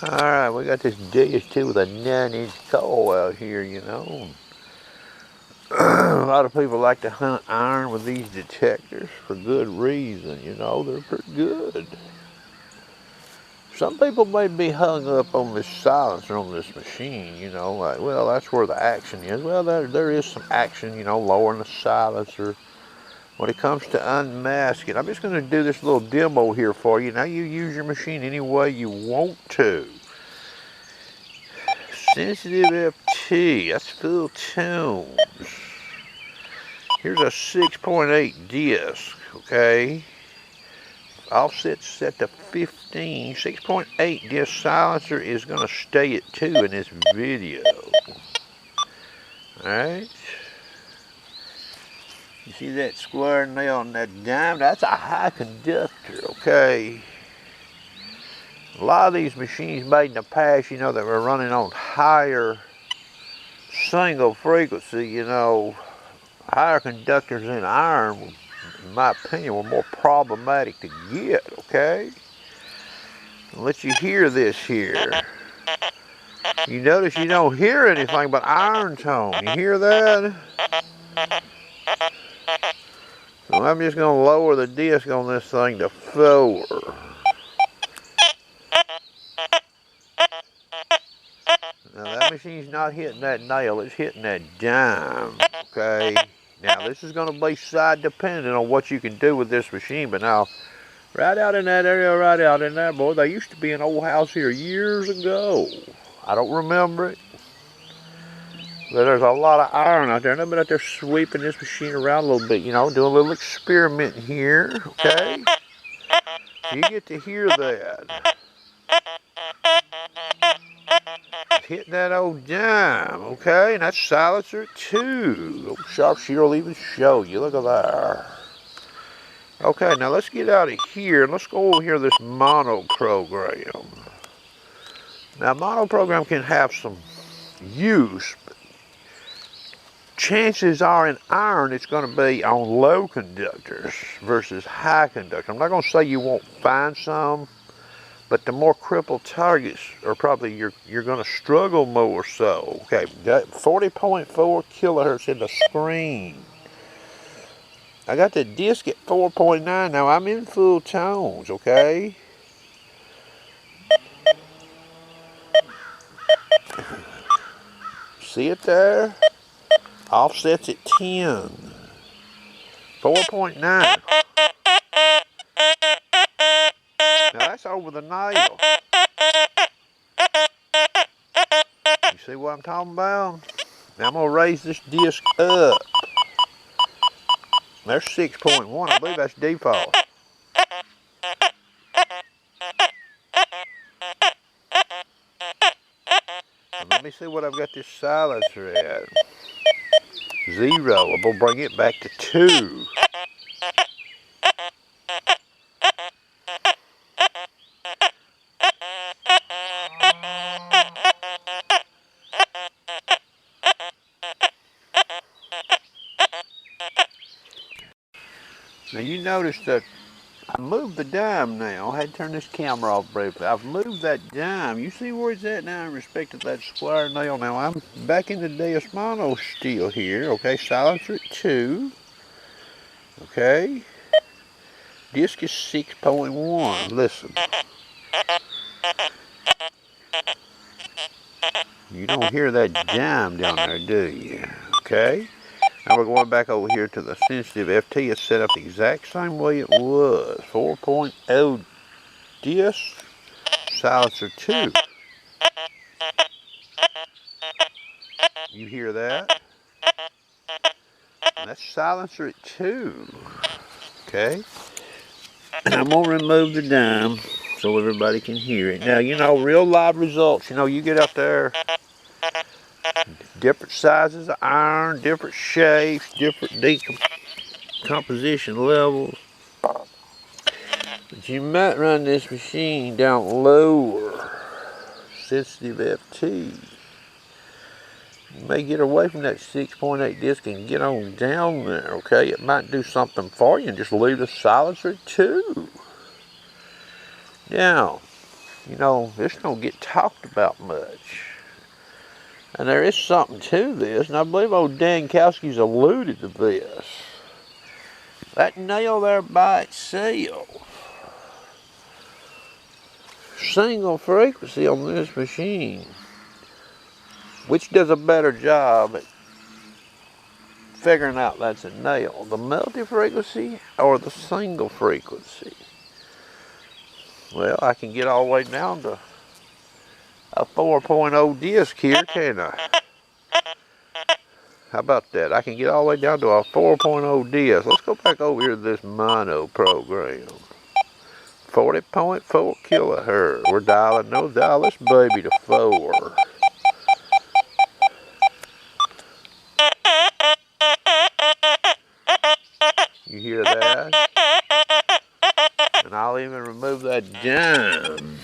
Alright, we got this Deus too with a 9-inch coil out here, you know. A lot of people like to hunt iron with these detectors for good reason, you know, they're pretty good. Some people may be hung up on this silencer on this machine, you know, like, well, that's where the action is. Well, there is some action, you know, lowering the silencer. When it comes to unmasking, I'm just going to do this little demo here for you. Now you use your machine any way you want to. Sensitive FT, that's full tones. Here's a 6.8 disc, okay? Offset set to 15. 6.8 disc silencer is going to stay at 2 in this video. Alright? You see that square nail on that dime? That's a high conductor, okay? A lot of these machines made in the past, you know, that were running on higher single frequency, you know, higher conductors than iron, in my opinion, were more problematic to get, okay? I'll let you hear this here. You notice you don't hear anything but iron tone. You hear that? So I'm just going to lower the disc on this thing to 4. Now that machine's not hitting that nail, it's hitting that dime, okay? Now this is going to be side dependent on what you can do with this machine, but now, right out in that area, right out in there, boy, there used to be an old house here years ago. I don't remember it. But there's a lot of iron out there, and I've been out there sweeping this machine around a little bit, you know, doing a little experimenting here, okay? So you get to hear that. Hitting that old dime, okay? And that's silencer at 2. Old sharpshooter will even show you. Look at there. Okay, now let's get out of here and let's go over here to this mono program. Now, mono program can have some use, but chances are in iron it's going to be on low conductors versus high conductors. I'm not going to say you won't find some, but the more crippled targets are probably you're going to struggle more so. Okay, 40.4 kilohertz in the screen. I got the disc at 4.9. Now I'm in full tones, okay? See it there? Offset's at 10. 4.9. Now that's over the nail. You see what I'm talking about? Now I'm going to raise this disc up. There's 6.1. I believe that's default. And let me see what I've got this silencer at. 0. I'm going to bring it back to 2. Now you notice that I moved the dime now. I had to turn this camera off briefly. I've moved that dime. You see where it's at now in respect to that square nail. Now I'm back in the Deus mono still here. Okay, silencer at 2. Okay. Disc is 6.1. Listen. You don't hear that dime down there, do you? Okay. Now we're going back over here to the sensitive FT. It's set up the exact same way it was. 4.0 disc, silencer 2. You hear that? And that's silencer at 2. Okay? And I'm going to remove the dime so everybody can hear it. Now, you know, real live results. You know, you get out there, different sizes of iron, different shapes, different decomposition levels. But you might run this machine down lower, sensitive FT. You may get away from that 6.8 disc and get on down there, okay? It might do something for you and just leave the silencer at 2. Now, You know, this don't get talked about much. And there is something to this, and I believe old Dankowski's alluded to this. That nail there by itself, single frequency on this machine, which does a better job at figuring out that's a nail, the multi-frequency or the single frequency? Well, I can get all the way down to a 4.0 disc here, can't I? How about that? I can get all the way down to a 4.0 disc. Let's go back over here to this mono program. 40.4 kilohertz. We're dialing, no dial this baby to 4. You hear that? And I'll even remove that jam.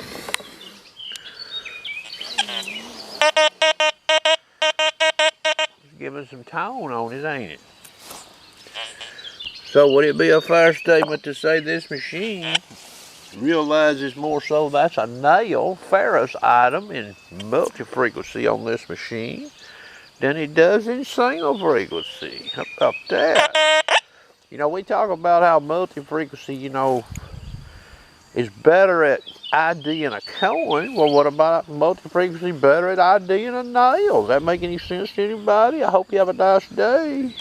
It's giving some tone on it, ain't it? So would it be a fair statement to say this machine realizes more so that's a nail, ferrous item in multi-frequency on this machine than it does in single frequency? How about that? You know, we talk about how multi-frequency, you know, is better at IDing a coin. Well, what about multi-frequency better at IDing a nail? Does that make any sense to anybody? I hope you have a nice day.